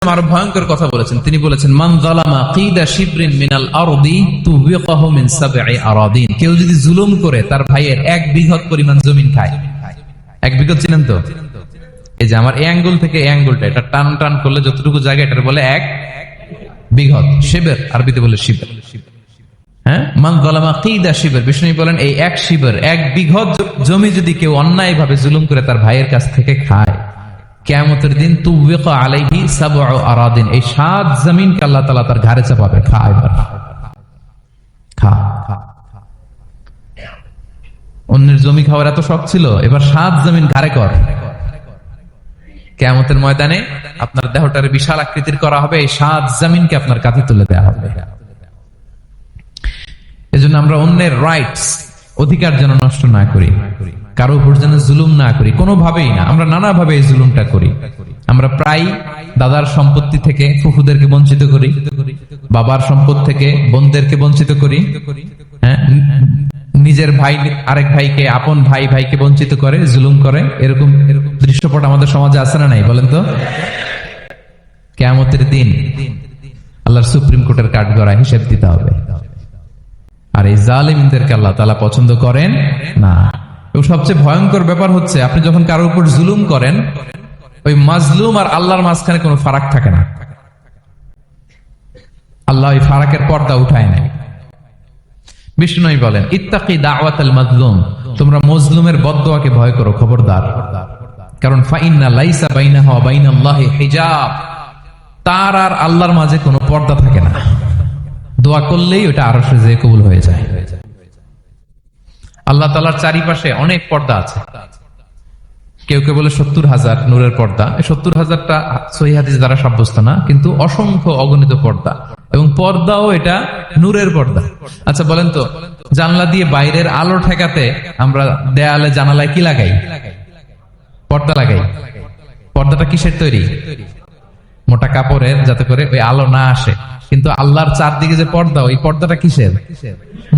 আরো ভয়ঙ্কর কথা বলেছেন। তিনি বলেছেন, মান যালামা কিদা শিবরিন মিনাল আরদি তুবিকাহু মিন সাবঈ আরাদিন। কেউ যদি জুলুম করে তার ভাইয়ের 1 বিঘত পরিমাণ জমিন খায়। 1 বিঘত চিনেন তো? এই যে আমার এই আঙ্গুল থেকে এই আঙ্গুলটা, এটা টান টান করলে যতটুকু জায়গা, এটা বলে 1 বিঘত। শিবের আরবিতে বলে শিবের। হ্যাঁ, মান যালামা কিদা শিবর। বিষ্ণু বলেন, এই 1 শিবর, 1 বিঘত জমি যদি কেউ অন্যায় ভাবে জুলুম করে তার ভাইয়ের কাছ থেকে খায়, কিয়ামতের দিন তুবিকা আলাইহি সাবউ আরাদিন, এই 7 জমিনকে আল্লাহ তাআলা তার ঘাড়ে চাপাবে। খা এবার, খা। অন্যের জমি খাওয়ার এত শখ ছিল, এবার 7 জমিন ঘাড়ে কর। কিয়ামতের ময়দানে আপনার দেহটারে বিশাল আকৃতির করা হবে, এই 7 জমিনকে আপনার কাঁধে তুলে দেওয়া হবে। এজন্য আমরা অন্যের রাইটস, অধিকার যেন নষ্ট না করি, কারো উপর যেন জুলুম না করি, কোনোভাবেই না। আমরা নানাভাবে এই জুলুমটা করি। আমরা প্রায় দাদার সম্পত্তি থেকে ফুফুদেরকে বঞ্চিত করি, বাবার সম্পদ থেকে বোনদেরকে বঞ্চিত করি। হ্যাঁ, নিজের ভাই আরেক ভাইকে, আপন ভাই ভাইকে বঞ্চিত করে, জুলুম করে। এরকম দৃশ্যপট আমাদের সমাজে আছে না নাই বলেন তো? কিয়ামতের দিন আল্লাহর সুপ্রিম কোর্টের কাঠগড়ায় হিসেব দিতে হবে। আর এই জালিমদেরকে আল্লাহ তাআলা পছন্দ করেন না। এবং সবচেয়ে ভয়ঙ্কর ব্যাপার হচ্ছে, আপনি যখন কারোর উপর জুলুম করেন, ওই মাজলুম আর আল্লাহর মাঝখানে কোনো ফারাক থাকে না। আল্লাহ ওই ফারাকের পর্দা উঠায় নাই। বিষ্ণু বলেন, ইত্তাকি দাওয়াতাল মাজলুম, তোমরা মজলুমের বদদোয়াকে ভয় করো, খবরদার। কারণ ফাইন্না লাইসা বাইনাহু ওয়া বাইনাল্লাহি হিজাব, তার আর আল্লাহর মাঝে কোনো পর্দা থাকে না। দোয়া করলেই ওটা আরশে যেয়ে কবুল হয়ে যায়। আল্লাহ তাআলার চারিপাশে অনেক পর্দা আছে। কেউ কেউ বলে 70,000 নূরের পর্দা। 70,000টা সহিহ হাদিস দ্বারা সাব্যস্ত না, কিন্তু অসংখ্য অগণিত পর্দা, এবং পর্দাও এটা নূরের পর্দা। আচ্ছা বলেন তো, জানলা দিয়ে বাইরের আলো ঠেকাতে আমরা দেয়ালে জানালায় কি লাগাই? পর্দা লাগাই। পর্দাটা কিসের তৈরি? মোটা কাপড়ের, যাতে করে ওই আলো না আসে। কিন্তু আল্লাহর চারদিকে যে পর্দা, ওই পর্দাটা কিসের?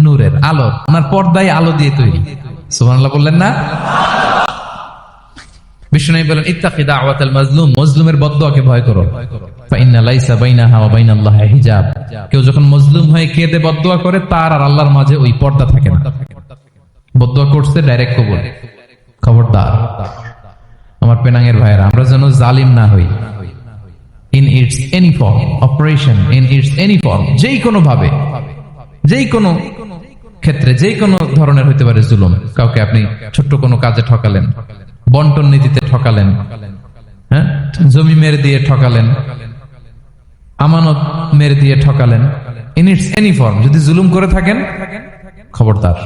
নূরের, আলো। ওনার পর্দায় আলো দিয়ে তৈরি। সুবহানাল্লাহ বললেন না? বিষ্ণু বলেন, ইত্তাকি দাওয়াতাল মাজলুম, মজলুমের বদদোয়াকে ভয় করো। ফাইন্না লাইসা বাইনাহা ওয়া বাইনাল্লাহি হিজাব, কেউ যখন মজলুম হয়ে কেঁদে বদদোয়া করে, তার আর আল্লাহর মাঝে ওই পর্দা থাকে না। বদদোয়া করছে, ডাইরেক্ট কবুল। খবরদার আমার পেনাঙ্গের ভাইয়েরা, আমরা যেন জালিম না হই। In its any form, operation in its any form, যেই কোনো ভাবে, যেই কোনো ক্ষেত্রে, যেই কোনো ধরনের হইতে পারে জুলুম। কাউকে আপনি ছোট্ট কোনো কাজে ঠকালেন, বন্টন নীতিতে ঠকালেন, হ্যাঁ, জমি মেরে দিয়ে ঠকালেন, আমানত মেরে দিয়ে ঠকালেন, in its any form যদি জুলুম করে থাকেন, খবরদার,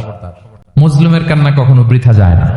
মজলুমের কান্না কখনো বৃথা যায় না।